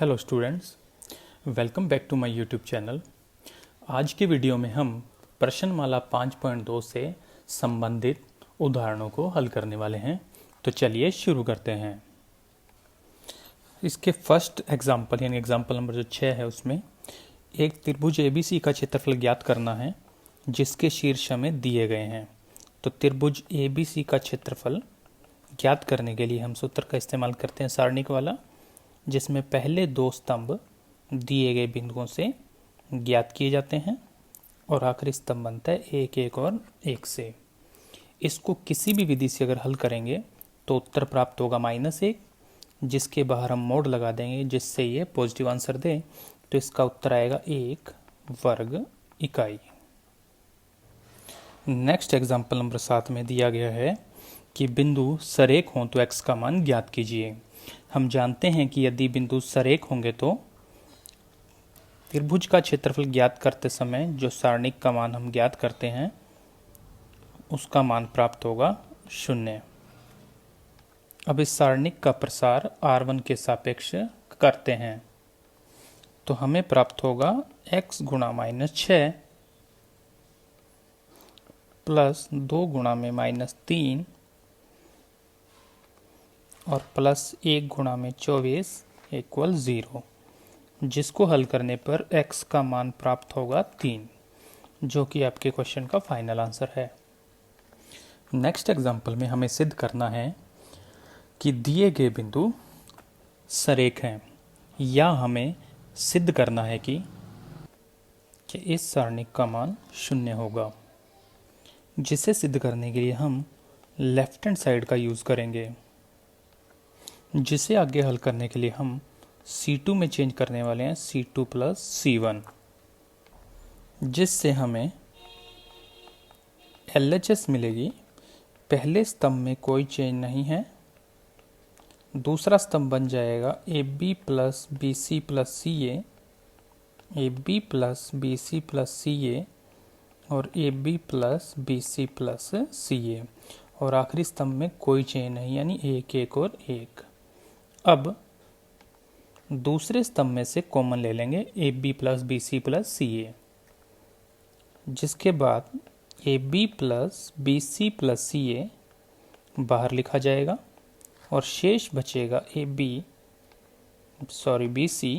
Hello students, welcome back to my YouTube channel. आज के video में हम प्रश्नमाला 5.2 से संबंधित उदाहरणों को हल करने वाले हैं। तो चलिए शुरू करते हैं। इसके फर्स्ट एग्जाम्पल यानी एग्जाम्पल नंबर जो 6 है, उसमें एक त्रिभुज एबीसी का क्षेत्रफल ज्ञात करना है जिसके शीर्ष में दिए गए हैं। तो त्रिभुज एबीसी का क्षेत्रफल ज्ञात करने के लिए हम सूत्र का इस्तेमाल करते हैं सारणिक वाला, जिसमें पहले दो स्तंभ दिए गए बिंदुओं से ज्ञात किए जाते हैं और आखिरी स्तंभ बनता है 1, 1 और 1 से। इसको किसी भी विधि से अगर हल करेंगे तो उत्तर प्राप्त होगा -1, जिसके बाहर हम मोड लगा देंगे जिससे ये पॉजिटिव आंसर दे। तो इसका उत्तर आएगा 1 वर्ग इकाई। नेक्स्ट एग्जाम्पल नंबर 7 में दिया गया है कि बिंदु सरेख हों तो x का मान ज्ञात कीजिए। हम जानते हैं कि यदि बिंदु सरेख होंगे तो त्रिभुज का क्षेत्रफल ज्ञात करते समय जो सारणिक का मान हम ज्ञात करते हैं उसका मान प्राप्त होगा 0। अब इस सारणिक का प्रसार r1 के सापेक्ष करते हैं तो हमें प्राप्त होगा x गुणा -6 प्लस 2 गुणा में -3 और प्लस 1 गुणा में 24 इक्वल 0, जिसको हल करने पर x का मान प्राप्त होगा 3, जो कि आपके क्वेश्चन का फाइनल आंसर है। नेक्स्ट एग्जाम्पल में हमें सिद्ध करना है कि दिए गए बिंदु सरेख हैं, या हमें सिद्ध करना है कि इस सारणिक का मान 0 होगा। जिसे सिद्ध करने के लिए हम लेफ्ट हैंड साइड का यूज़ करेंगे, जिसे आगे हल करने के लिए हम C2 में चेंज करने वाले हैं C2 प्लस C1, जिससे हमें LHS मिलेगी। पहले स्तंभ में कोई चेंज नहीं है, दूसरा स्तंभ बन जाएगा AB plus BC plus CA, AB plus BC plus CA और AB plus BC plus CA, और आखिरी स्तंभ में कोई चेंज नहीं यानी 1, 1 और 1। अब दूसरे स्तंभ में से कॉमन ले लेंगे AB plus BC plus CA, जिसके बाद AB plus BC plus CA बाहर लिखा जाएगा और शेष बचेगा BC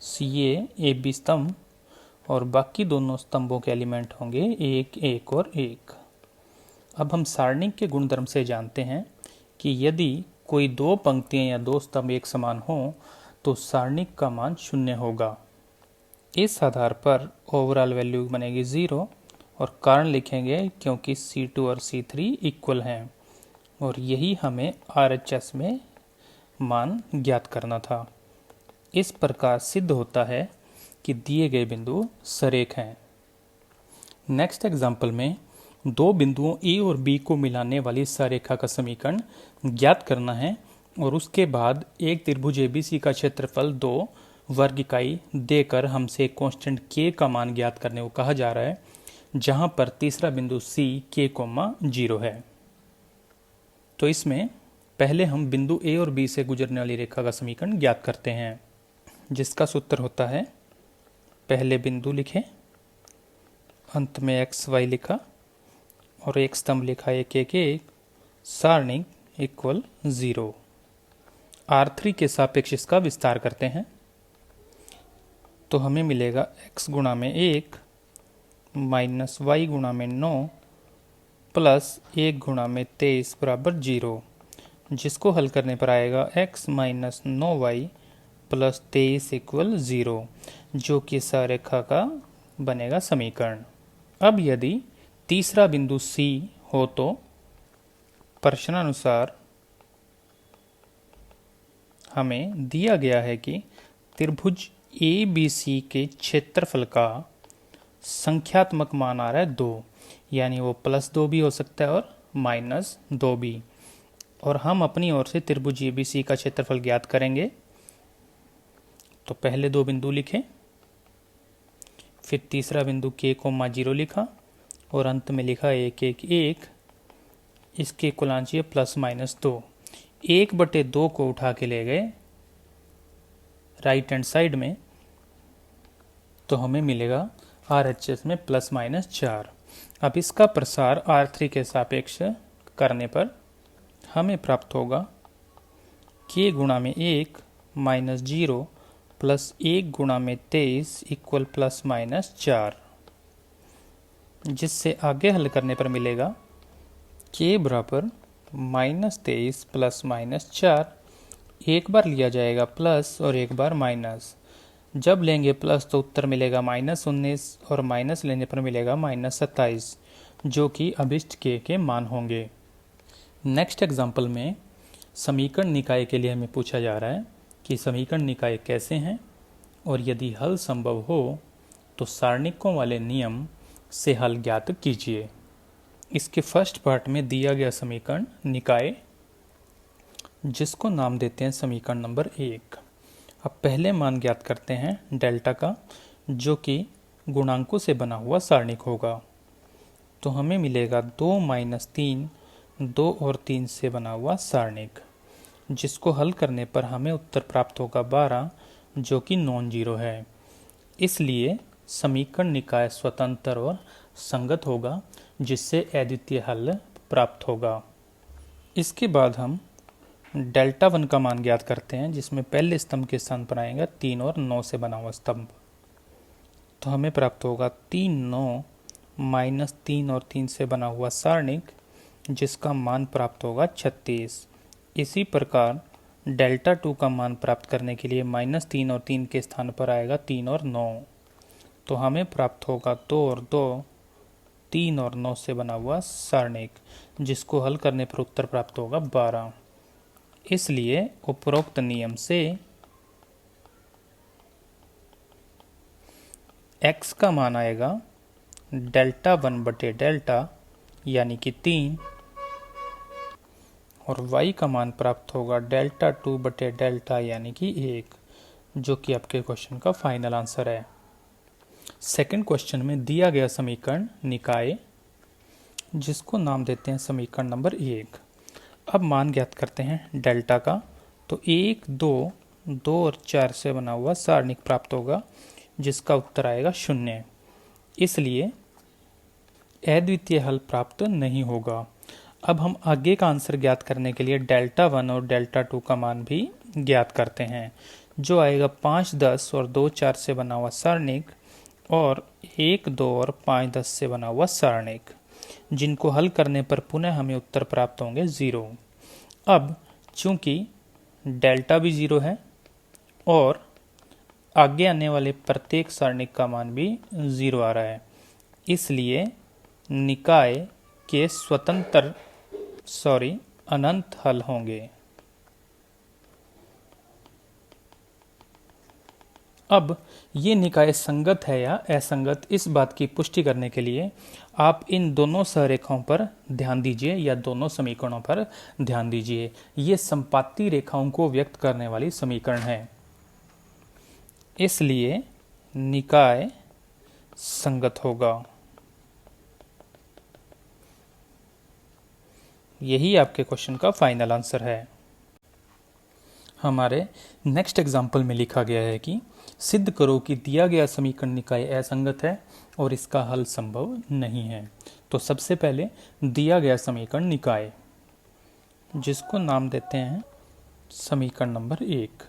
CA AB स्तंभ, और बाकी दोनों स्तंभों के एलिमेंट होंगे 1, 1 और 1। अब हम सारणिक के गुणधर्म से जानते हैं कि यदि कोई दो पंक्तियां या दो स्तंभ एक समान हो तो सारणिक का मान 0 होगा। इस आधार पर ओवरऑल वैल्यू बनेगी 0, और कारण लिखेंगे क्योंकि C2 और C3 इक्वल हैं, और यही हमें RHS में मान ज्ञात करना था। इस प्रकार सिद्ध होता है कि दिए गए बिंदु सरेख हैं। नेक्स्ट एग्जाम्पल में दो बिंदुओं A और B को मिलाने वाली सरेखा का समीकरण ज्ञात करना है, और उसके बाद एक त्रिभुज ABC का क्षेत्रफल 2 वर्ग इकाई देकर हमसे कांस्टेंट K का मान ज्ञात करने को कहा जा रहा है, जहां पर तीसरा बिंदु C K, 0 है। तो इसमें पहले हम बिंदु A और B से गुजरने वाली रेखा का समीकरण ज्ञात करते हैं, जिसका सूत्र होता है पहले बिंदु लिखे, अंत में XY लिखा और एक स्तंभ लिखा 1, 1, 1, सारणिक इक्वल 0। R3 के सापेक्ष इसका विस्तार करते हैं तो हमें मिलेगा x गुणा में 1 माइनस y गुणा में 9 प्लस 1 गुणा में 23 बराबर 0, जिसको हल करने पर आएगा x minus 9y plus 23 equal 0, जो कि सरेखा का बनेगा समीकरण। अब यदि तीसरा बिंदु C हो तो प्रश्नानुसार हमें दिया गया है कि त्रिभुज ABC के क्षेत्रफल का संख्यात्मक मान आ रहा है 2, यानी वो +2 भी हो सकता है और -2 भी, और हम अपनी ओर से त्रिभुज ABC का क्षेत्रफल ज्ञात करेंगे। तो पहले दो बिंदु लिखे, फिर तीसरा बिंदु K, 0 लिखा और अंत में लिखा 1, 1, 1। इसके कुलांची +-2, 1/2 को उठा के ले गए राइट हैंड साइड में, तो हमें मिलेगा RHS में प्लस माइनस 4। अब इसका प्रसार R3 के सापेक्ष करने पर हमें प्राप्त होगा K गुणा में 1 माइनस 0 प्लस 1 गुणा में 23 इक्वल प्लस माइनस 4, जिससे आगे हल करने पर मिलेगा K बराबर माइनस 23 प्लस माइनस 4। एक बार लिया जाएगा प्लस और एक बार माइनस। जब लेंगे प्लस तो उत्तर मिलेगा माइनस 19 और माइनस लेने पर मिलेगा माइनस 27, जो कि अभिष्ट K के मान होंगे। नेक्स्ट एग्जाम्पल में समीकरण निकाय के लिए हमें पूछा जा रहा है कि समीकरण निकाय कैसे हैं, और यदि हल संभव हो तो सारणिकों वाले नियम से हल ज्ञात कीजिए। इसके फर्स्ट पार्ट में दिया गया समीकरण निकाय, जिसको नाम देते हैं समीकरण नंबर 1। अब पहले मान ज्ञात करते हैं डेल्टा का, जो कि गुणांकों से बना हुआ सारणिक होगा। तो हमें मिलेगा 2 माइनस 3, 2 और 3 से बना हुआ सारणिक, जिसको हल करने पर हमें उत्तर प्राप्त होगा 12, जो कि नॉन जीरो है। इसलिए समीकरण निकाय स्वतंत्र और संगत होगा, जिससे अद्वितीय हल प्राप्त होगा। इसके बाद हम डेल्टा 1 का मान ज्ञात करते हैं, जिसमें पहले स्तंभ के स्थान पर आएगा 3 और 9 से बना हुआ स्तंभ। तो हमें प्राप्त होगा 3 9 माइनस 3 और 3 से बना हुआ सारणिक, जिसका मान प्राप्त होगा 36। इसी प्रकार डेल्टा 2 का मान प्राप्त करने के लिए माइनस 3 और 3 के स्थान पर आएगा 3 और 9। तो हमें प्राप्त होगा 2 और 2, 3 और 9 से बना हुआ सारणिक, जिसको हल करने पर उत्तर प्राप्त होगा 12। इसलिए उपरोक्त नियम से x का मान आएगा डेल्टा 1 बटे डेल्टा यानी कि 3, और y का मान प्राप्त होगा डेल्टा 2 बटे डेल्टा यानी कि 1, जो कि आपके क्वेश्चन का फाइनल आंसर है। सेकंड क्वेश्चन में दिया गया समीकरण निकाय, जिसको नाम देते हैं समीकरण नंबर 1। अब मान ज्ञात करते हैं डेल्टा का। तो 1 2 2 और 4 से बना हुआ सारणिक प्राप्त होगा, जिसका उत्तर आएगा 0। इसलिए अद्वितीय हल प्राप्त नहीं होगा। अब हम आगे का आंसर ज्ञात करने के लिए डेल्टा 1 और डेल्टा 2 का मान भी ज्ञात करते हैं, जो आएगा 5 10 और 2 4 से बना हुआ सारणिक, और 1 2 और 5 10 से बना हुआ सारणिक, जिनको हल करने पर पुनः हमें उत्तर प्राप्त होंगे 0। अब चूंकि डेल्टा भी 0 है और आगे आने वाले प्रत्येक सारणिक का मान भी 0 आ रहा है, इसलिए निकाय के अनंत हल होंगे। अब ये निकाय संगत है या असंगत, इस बात की पुष्टि करने के लिए आप इन दोनों सहरेखाओं पर ध्यान दीजिए या दोनों समीकरणों पर ध्यान दीजिए। ये संपाती रेखाओं को व्यक्त करने वाली समीकरण है, इसलिए निकाय संगत होगा। यही आपके क्वेश्चन का फाइनल आंसर है। हमारे नेक्स्ट एग्जाम्पल में लिखा गया है कि सिद्ध करो कि दिया गया समीकरण निकाय असंगत है और इसका हल संभव नहीं है। तो सबसे पहले दिया गया समीकरण निकाय, जिसको नाम देते हैं समीकरण नंबर 1।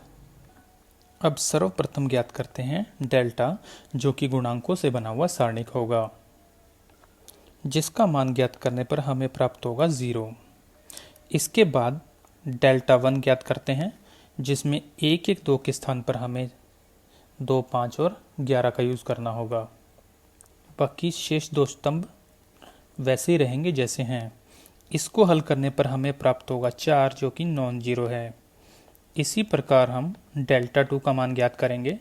अब सर्वप्रथम ज्ञात करते हैं डेल्टा, जो कि गुणांकों से बना हुआ सारणिक होगा, जिसका मान ज्ञात करने पर हमें प्राप्त होगा 0। इसके बाद डेल्टा 1 ज्ञात करते हैं, जिसमें 1 1 2 के स्थान पर हमें 2 5 और 11 का यूज़ करना होगा। बाकी शेष 2 स्तंभ वैसे ही रहेंगे जैसे हैं। इसको हल करने पर हमें प्राप्त होगा 4, जो कि नॉन जीरो है। इसी प्रकार हम डेल्टा 2 का मान ज्ञात करेंगे,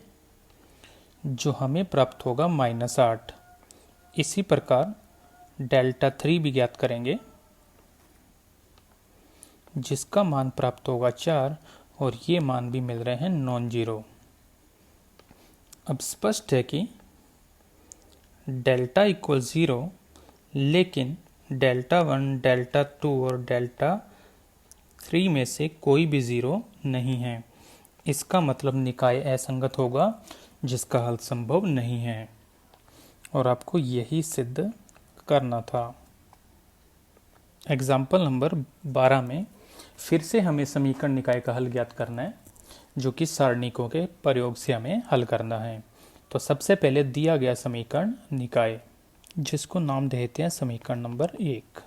जो हमें प्राप्त होगा -8। इसी प्रकार डेल्टा 3 भी ज्ञात करेंगे, जिसका मान प्राप्त होगा 4, और ये मान भी मिल रहे हैं नॉन जीरो। अब स्पष्ट है कि डेल्टा इक्वल 0, लेकिन डेल्टा 1, डेल्टा 2 और डेल्टा 3 में से कोई भी 0 नहीं है। इसका मतलब निकाय असंगत होगा जिसका हल संभव नहीं है, और आपको यही सिद्ध करना था। एग्जाम्पल नंबर 12 में फिर से हमें समीकरण निकाय का हल ज्ञात करना है, जो कि सारणिकों के प्रयोग से हमें हल करना है। तो सबसे पहले दिया गया समीकरण निकाय, जिसको नाम देते हैं समीकरण नंबर 1।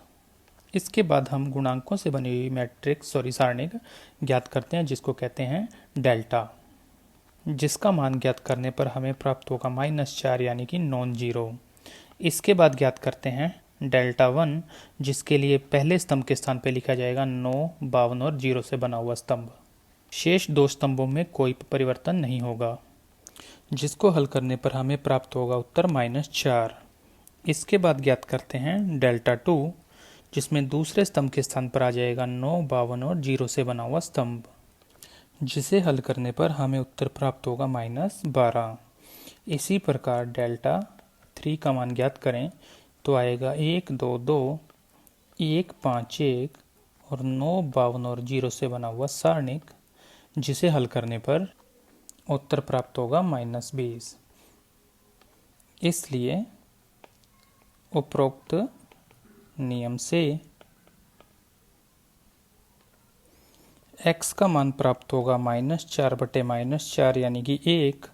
इसके बाद हम गुणांकों से बनी हुई मैट्रिक्स सारणिक ज्ञात करते हैं, जिसको कहते हैं डेल्टा, जिसका मान ज्ञात करने पर हमें प्राप्त होगा -4 यानी कि नॉन जीरो। इसके बाद ज्ञात करते हैं डेल्टा 1, जिसके लिए पहले स्तंभ के स्थान पर लिखा जाएगा 9, 52 और 0 से बना हुआ स्तंभ। शेष दो स्तंभों में कोई परिवर्तन नहीं होगा, जिसको हल करने पर हमें प्राप्त होगा उत्तर -4। इसके बाद ज्ञात करते हैं डेल्टा 2, जिसमें दूसरे स्तंभ के स्थान पर आ जाएगा 9, 52 और 0 से बना हुआ स्तंभ, जिसे हल करने पर हमें उत्तर प्राप्त होगा -12। इसी प्रकार डेल्टा 3 का मान ज्ञात करें तो आएगा 1, 2, 2, 1, 5, 1 और 9, 52 और 0 से बना हुआ सारणिक, जिसे हल करने पर उत्तर प्राप्त होगा -20। इसलिए उपरोक्त नियम से x का मान प्राप्त होगा -4 बटे -4 यानी कि 1,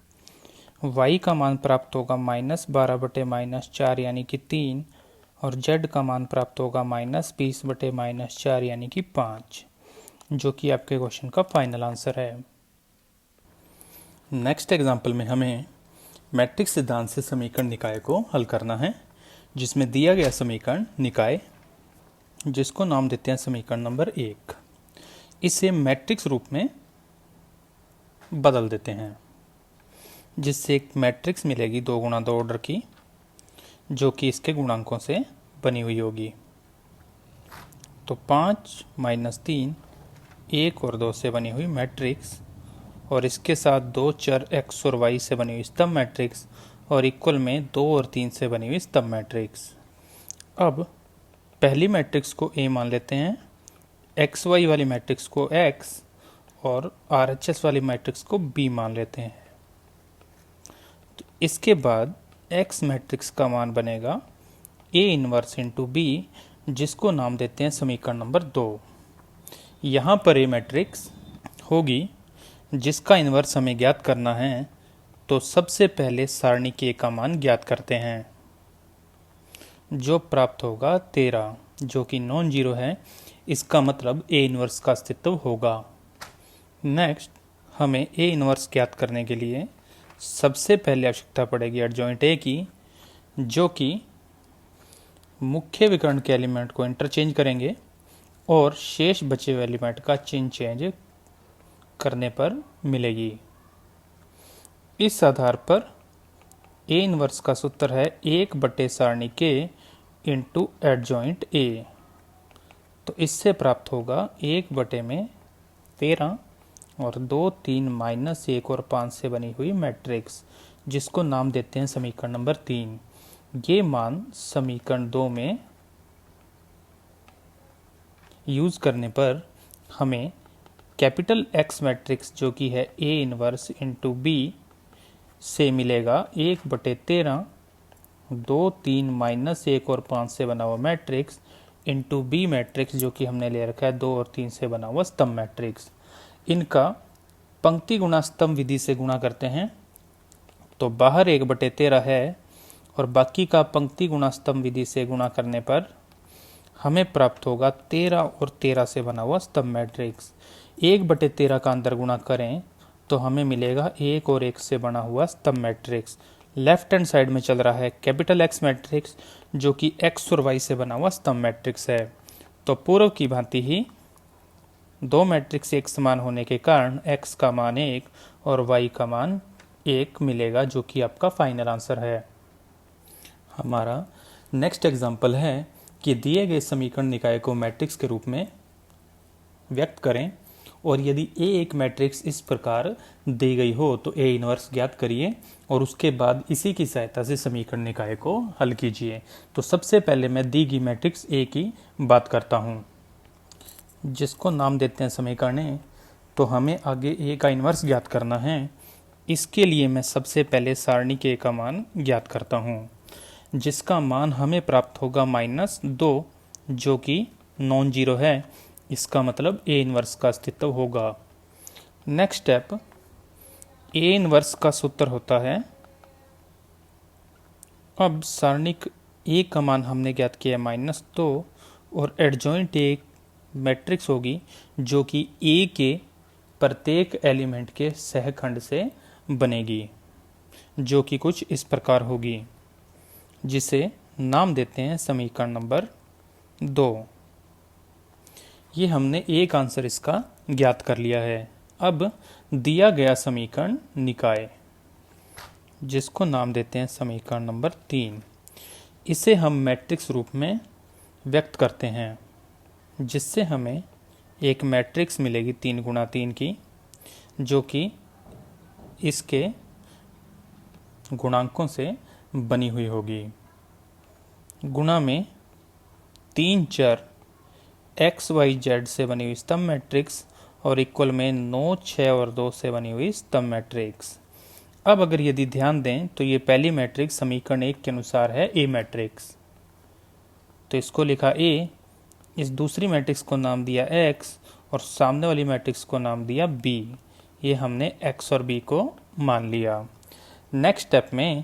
y का मान प्राप्त होगा -12 बटे -4 यानी कि 3 और z का मान प्राप्त होगा -20 बटे -4 यानी कि 5, जो कि आपके क्वेश्चन का फाइनल आंसर है। नेक्स्ट एग्जाम्पल में हमें मैट्रिक्स सिद्धांत से समीकरण निकाय को हल करना है, जिसमें दिया गया समीकरण निकाय, जिसको नाम देते हैं समीकरण नंबर 1, इसे मैट्रिक्स रूप में बदल देते हैं, जिससे एक मैट्रिक्स मिलेगी 2 गुणा 2 ऑर्डर की, जो कि इसके गुणांकों से बनी हुई होगी। तो 5 - 3 1 और 2 से बनी हुई मैट्रिक्स, और इसके साथ 2 चर x और y से बनी हुई स्तंभ मैट्रिक्स, और इक्वल में 2 और 3 से बनी हुई स्तंभ मैट्रिक्स। अब पहली मैट्रिक्स को A मान लेते हैं, XY वाली मैट्रिक्स को X और RHS वाली मैट्रिक्स को B मान लेते हैं। तो इसके बाद X मैट्रिक्स का मान बनेगा A इनवर्स इंटू B, जिसको नाम देते हैं समीकरण नंबर 2। यहाँ पर A मैट्रिक्स होगी जिसका इनवर्स हमें ज्ञात करना है, तो सबसे पहले सारणी के का मान ज्ञात करते हैं, जो प्राप्त होगा 13, जो कि नॉन जीरो है। इसका मतलब A इनवर्स का अस्तित्व होगा। नेक्स्ट हमें A इनवर्स ज्ञात करने के लिए सबसे पहले आवश्यकता पड़ेगी एडजॉइंट A की, जो कि मुख्य विकर्ण के एलिमेंट को इंटरचेंज करेंगे और शेष बचे हुए एलिमेंट का चिन्ह चेंज करने पर मिलेगी। इस आधार पर A इनवर्स का सूत्र है 1 बटे सारणी के इंटू एडजॉइंट A। तो इससे प्राप्त होगा 1 बटे में 13 और 2, 3 -1 और 5 से बनी हुई मैट्रिक्स, जिसको नाम देते हैं समीकरण नंबर 3। ये मान समीकरण 2 में यूज करने पर हमें कैपिटल X मैट्रिक्स, जो कि है A इनवर्स इंटू B, से मिलेगा 1 बटे 13, 2, 3 -1 और 5 से बना हुआ मैट्रिक्स इंटू B मैट्रिक्स, जो कि हमने ले रखा है 2 और 3 से बना हुआ स्तंभ मैट्रिक्स। इनका पंक्ति गुणा स्तंभ विधि से गुणा करते हैं, तो बाहर 1 बटे 13 है और बाकी का पंक्ति गुणा स्तंभ विधि से गुणा करने पर हमें प्राप्त होगा 13 और 13 से बना हुआ स्तंभ मैट्रिक्स। 1 बटे 13 का अंदर गुणा करें तो हमें मिलेगा 1 और 1 से बना हुआ स्तंभ मैट्रिक्स। लेफ्ट हैंड साइड में चल रहा है कैपिटल X मैट्रिक्स, जो कि X और Y से बना हुआ स्तंभ मैट्रिक्स है। तो पूर्व की भांति ही दो मैट्रिक्स एक समान होने के कारण X का मान 1 और Y का मान 1 मिलेगा, जो कि आपका फाइनल आंसर है। हमारा नेक्स्ट एग्जाम्पल है कि दिए गए समीकरण निकाय को मैट्रिक्स के रूप में व्यक्त करें, और यदि A एक मैट्रिक्स इस प्रकार दी गई हो तो A इनवर्स ज्ञात करिए और उसके बाद इसी की सहायता से समीकरण निकाय को हल कीजिए। तो सबसे पहले मैं दी गई मैट्रिक्स A की बात करता हूँ, जिसको नाम देते हैं समीकरण A। तो हमें आगे ए का इन्वर्स ज्ञात करना है। इसके लिए मैं सबसे पहले सारणी के ए का मान ज्ञात करता हूँ, जिसका मान हमें प्राप्त होगा -2, जो कि नॉन जीरो है। इसका मतलब ए इन्वर्स का अस्तित्व होगा। नेक्स्ट स्टेप, ए इन्वर्स का सूत्र होता है, अब सारणिक ए का मान हमने ज्ञात किया -2 और एडजॉइंट एक मैट्रिक्स होगी जो कि ए के प्रत्येक एलिमेंट के सहखंड से बनेगी, जो कि कुछ इस प्रकार होगी, जिसे नाम देते हैं समीकरण नंबर 2। ये हमने एक आंसर इसका ज्ञात कर लिया है। अब दिया गया समीकरण निकाय, जिसको नाम देते हैं समीकरण नंबर 3, इसे हम मैट्रिक्स रूप में व्यक्त करते हैं, जिससे हमें एक मैट्रिक्स मिलेगी 3 गुणा 3 की, जो कि इसके गुणांकों से बनी हुई होगी। गुणा में 3 चर एक्स वाई जेड से बनी हुई स्तंभ मैट्रिक्स और इक्वल में 9, 6 और 2 से बनी हुई स्तंभ मैट्रिक्स। अब अगर यदि ध्यान दें तो ये पहली मैट्रिक्स समीकरण 1 के अनुसार है ए मैट्रिक्स, तो इसको लिखा ए, इस दूसरी मैट्रिक्स को नाम दिया एक्स और सामने वाली मैट्रिक्स को नाम दिया बी। ये हमने एक्स और बी को मान लिया। नेक्स्ट स्टेप में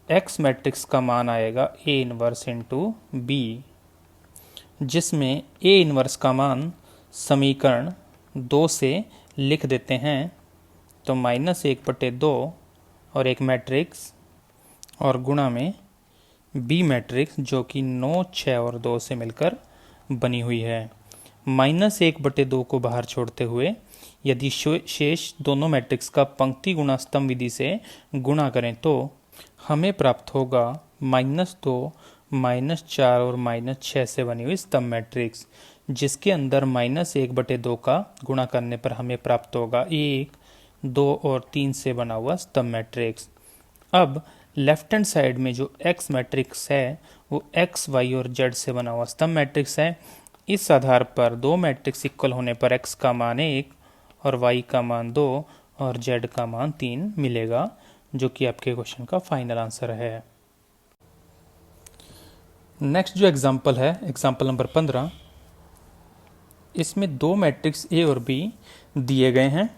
एक्स मैट्रिक्स का मान आएगा ए इनवर्स इंटू बी, जिसमें ए इनवर्स का मान समीकरण 2 से लिख देते हैं, तो -1/2 और एक मैट्रिक्स और गुणा में बी मैट्रिक्स जो कि 9, 6 और 2 से मिलकर बनी हुई है। -1/2 को बाहर छोड़ते हुए यदि शेष दोनों मैट्रिक्स का पंक्ति गुणा स्तंभ विधि से गुणा करें तो हमें प्राप्त होगा -2, -4 और -6 से बनी हुई स्तंभ मैट्रिक्स, जिसके अंदर -1/2 का गुणा करने पर हमें प्राप्त होगा 1, 2 और 3 से बना हुआ स्तंभ मैट्रिक्स। अब लेफ्ट हैंड साइड में जो एक्स मैट्रिक्स है वो एक्स, वाई और जेड से बना हुआ स्तंभ मैट्रिक्स है। इस आधार पर दो मैट्रिक्स इक्वल होने पर एक्स का मान 1 और वाई का मान 2 और जेड का मान 3 मिलेगा, जो कि आपके क्वेश्चन का फाइनल आंसर है। नेक्स्ट जो एग्जाम्पल है, एग्जाम्पल नंबर 15, इसमें दो मैट्रिक्स ए और बी दिए गए हैं,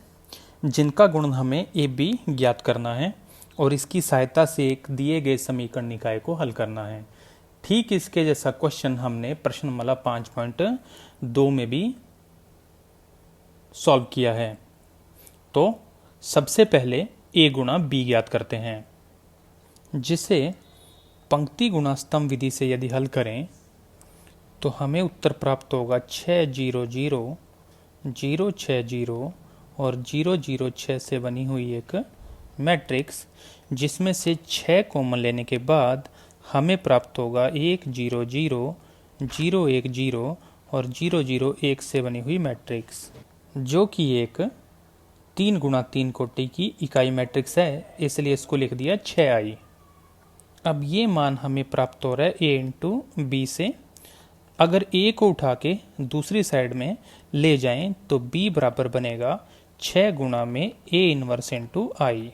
जिनका गुणन हमें ए बी ज्ञात करना है और इसकी सहायता से एक दिए गए समीकरण निकाय को हल करना है। ठीक इसके जैसा क्वेश्चन हमने प्रश्नमाला 5.2 में भी सॉल्व किया है। तो सबसे पहले ए गुणा बी ज्ञात करते हैं, जिसे पंक्ति गुणा स्तंभ विधि से यदि हल करें तो हमें उत्तर प्राप्त होगा 6, 0, 0, 0, 6, 0 और 0, 0, 6 से बनी हुई एक मैट्रिक्स, जिसमें से 6 कॉमन लेने के बाद हमें प्राप्त होगा 1, 0, 0, 0, 1, 0 और 0, 0, 1 से बनी हुई मैट्रिक्स, जो कि एक 3 गुणा 3 कोटि की इकाई मैट्रिक्स है, इसलिए इसको लिख दिया 6i। अब ये मान हमें प्राप्त हो रहा है a इंटू बी से। अगर a को उठा के दूसरी साइड में ले जाएं तो b बराबर बनेगा 6 गुणा में a इनवर्स इंटू आई।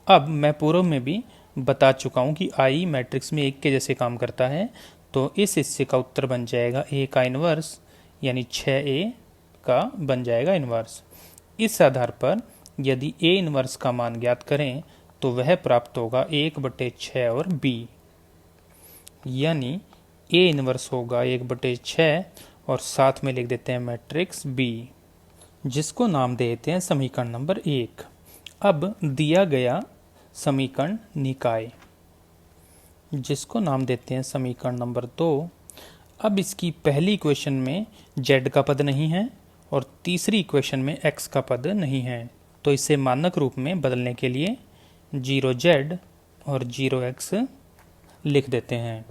अब मैं पूर्व में भी बता चुका हूँ कि i मैट्रिक्स में 1 के जैसे काम करता है, तो इस हिस्से का उत्तर बन जाएगा a का इनवर्स, यानी 6a का बन जाएगा इनवर्स। इस आधार पर यदि a इनवर्स का मान ज्ञात करें तो वह प्राप्त होगा 1/6 और b, यानी a इनवर्स होगा 1/6 और साथ में लिख देते हैं मैट्रिक्स b, जिसको नाम देते हैं समीकरण नंबर 1। अब दिया गया समीकरण निकाय, जिसको नाम देते हैं समीकरण नंबर 2। अब इसकी पहली इक्वेशन में z का पद नहीं है और तीसरी इक्वेशन में x का पद नहीं है, तो इसे मानक रूप में बदलने के लिए 0z और 0x लिख देते हैं।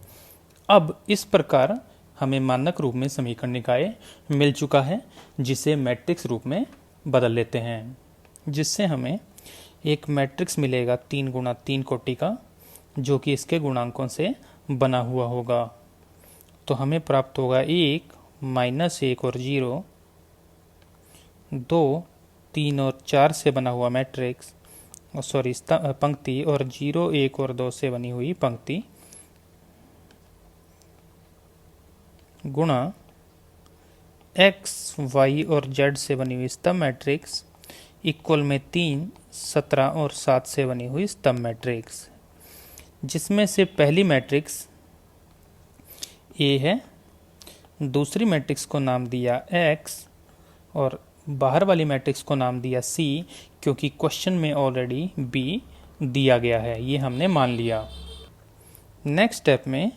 अब इस प्रकार हमें मानक रूप में समीकरण निकाय मिल चुका है, जिसे मैट्रिक्स रूप में बदल लेते हैं, जिससे हमें एक मैट्रिक्स मिलेगा 3 गुणा 3 कोटि का, जो कि इसके गुणांकों से बना हुआ होगा। तो हमें प्राप्त होगा 1, -1 और 0, 2, 3 और 4 से बना हुआ मैट्रिक्स, पंक्ति, और 0, 1 और 2 से बनी हुई पंक्ति गुणा x, y और z से बनी हुई स्तंभ मैट्रिक्स इक्वल में 3, 17 और 7 से बनी हुई स्तंभ मैट्रिक्स, जिसमें से पहली मैट्रिक्स A है, दूसरी मैट्रिक्स को नाम दिया X और बाहर वाली मैट्रिक्स को नाम दिया C, क्योंकि क्वेश्चन में ऑलरेडी B दिया गया है, ये हमने मान लिया। नेक्स्ट स्टेप में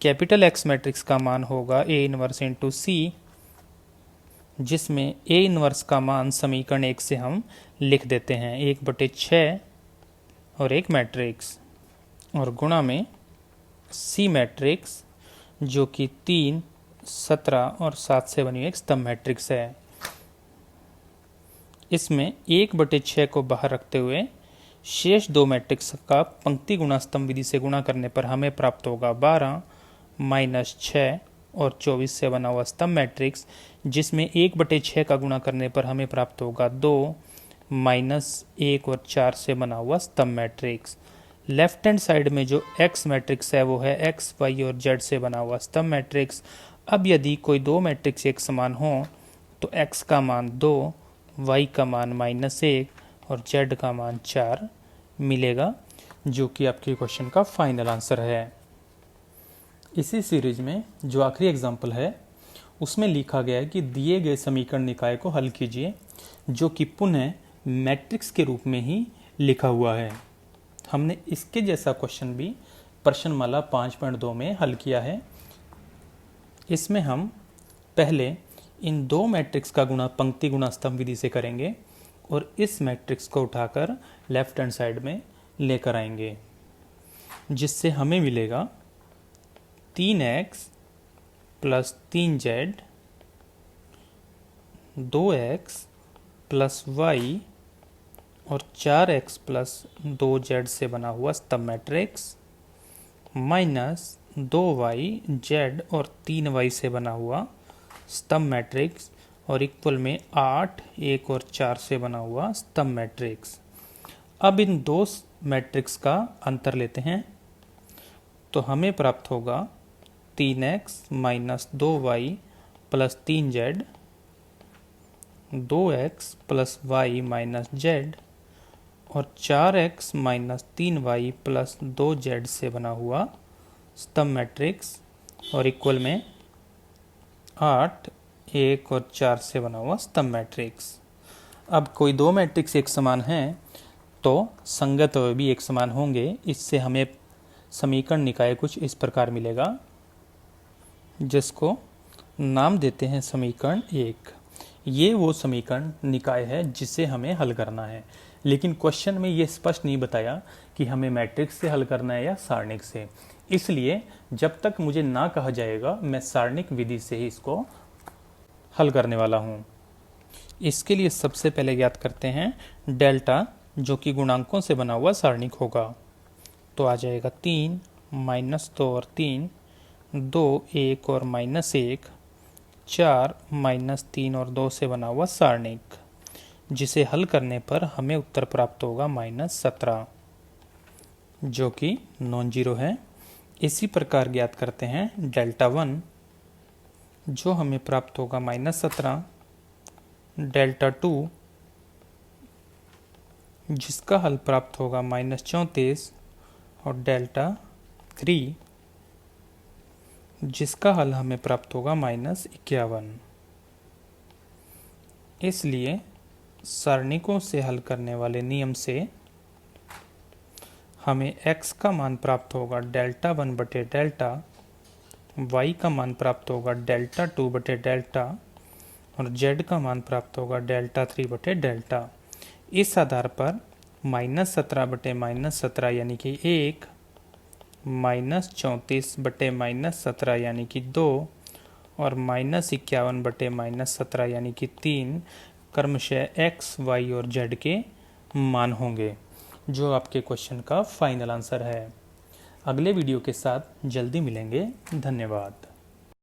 कैपिटल X मैट्रिक्स का मान होगा A इनवर्स इंटू C, जिसमें A इनवर्स का मान समीकरण 1 से हम लिख देते हैं 1/6 और एक मैट्रिक्स, और गुणा में C मैट्रिक्स जो कि 3, 17 और 7 से बनी एक स्तंभ मैट्रिक्स है। इसमें 1/6 को बाहर रखते हुए शेष दो मैट्रिक्स का पंक्ति गुणा स्तंभ विधि से गुणा करने पर हमें प्राप्त होगा 12, -6 और 24 से बना हुआ स्तंभ मैट्रिक्स, जिसमें 1/6 का गुणा करने पर हमें प्राप्त होगा 2, -1 और 4 से बना हुआ स्तंभ मैट्रिक्स। लेफ्ट हैंड साइड में जो x मैट्रिक्स है वो है x, y और z से बना हुआ स्तंभ मैट्रिक्स। अब यदि कोई दो मैट्रिक्स एक समान हो तो x का मान 2, y का मान -1 और z का मान 4 मिलेगा, जो कि आपके क्वेश्चन का फाइनल आंसर है। इसी सीरीज में जो आखिरी एग्जाम्पल है उसमें लिखा गया है कि दिए गए समीकरण निकाय को हल कीजिए, जो कि पुनः मैट्रिक्स के रूप में ही लिखा हुआ है। हमने इसके जैसा क्वेश्चन भी प्रश्नमाला 5.2 में हल किया है। इसमें हम पहले इन दो मैट्रिक्स का गुणा पंक्ति गुणा स्तंभ विधि से करेंगे और इस मैट्रिक्स को उठाकर लेफ्ट हैंड साइड में लेकर आएंगे, जिससे हमें मिलेगा 3x plus 3z, 2x plus y और 4x प्लस 2z से बना हुआ स्तंभ मैट्रिक्स, माइनस 2y, z और 3y से बना हुआ स्तंभ मैट्रिक्स, और इक्वल में 8, 1 और 4 से बना हुआ स्तंभ मैट्रिक्स। अब इन दो मैट्रिक्स का अंतर लेते हैं तो हमें प्राप्त होगा 3x minus 2y plus 3z, 2x plus y minus z और 4x minus 3y plus 2z से बना हुआ स्तंभ मैट्रिक्स, और इक्वल में 8, 1 और 4 से बना हुआ स्तंभ मैट्रिक्स। अब कोई दो मैट्रिक्स एक समान हैं तो संगत भी एक समान होंगे। इससे हमें समीकरण निकाय कुछ इस प्रकार मिलेगा, जिसको नाम देते हैं समीकरण 1। ये वो समीकरण निकाय है जिसे हमें हल करना है, लेकिन क्वेश्चन में ये स्पष्ट नहीं बताया कि हमें मैट्रिक्स से हल करना है या सारणिक से। इसलिए जब तक मुझे ना कहा जाएगा मैं सारणिक विधि से ही इसको हल करने वाला हूँ। इसके लिए सबसे पहले ज्ञात करते हैं डेल्टा, जो कि गुणांकों से बना हुआ सारणिक होगा। तो आ जाएगा 3, -2 और 3, 2, 1 और -1, 4, -3 और 2 से बना हुआ सारणिक, जिसे हल करने पर हमें उत्तर प्राप्त होगा -17, जो कि नॉन जीरो है। इसी प्रकार ज्ञात करते हैं डेल्टा 1, जो हमें प्राप्त होगा -17, डेल्टा 2, जिसका हल प्राप्त होगा -34, और डेल्टा 3, जिसका हल हमें प्राप्त होगा -51। इसलिए सारणिकों से हल करने वाले नियम से हमें x का मान प्राप्त होगा डेल्टा 1 बटे डेल्टा, y का मान प्राप्त होगा डेल्टा 2 बटे डेल्टा और z का मान प्राप्त होगा डेल्टा 3 बटे डेल्टा। इस आधार पर -17 बटे -17 यानी कि 1, -34 बटे -17 यानी कि 2 और -51 बटे -17 यानी कि 3 क्रमशः x, y और z के मान होंगे, जो आपके क्वेश्चन का फाइनल आंसर है। अगले वीडियो के साथ जल्दी मिलेंगे। धन्यवाद।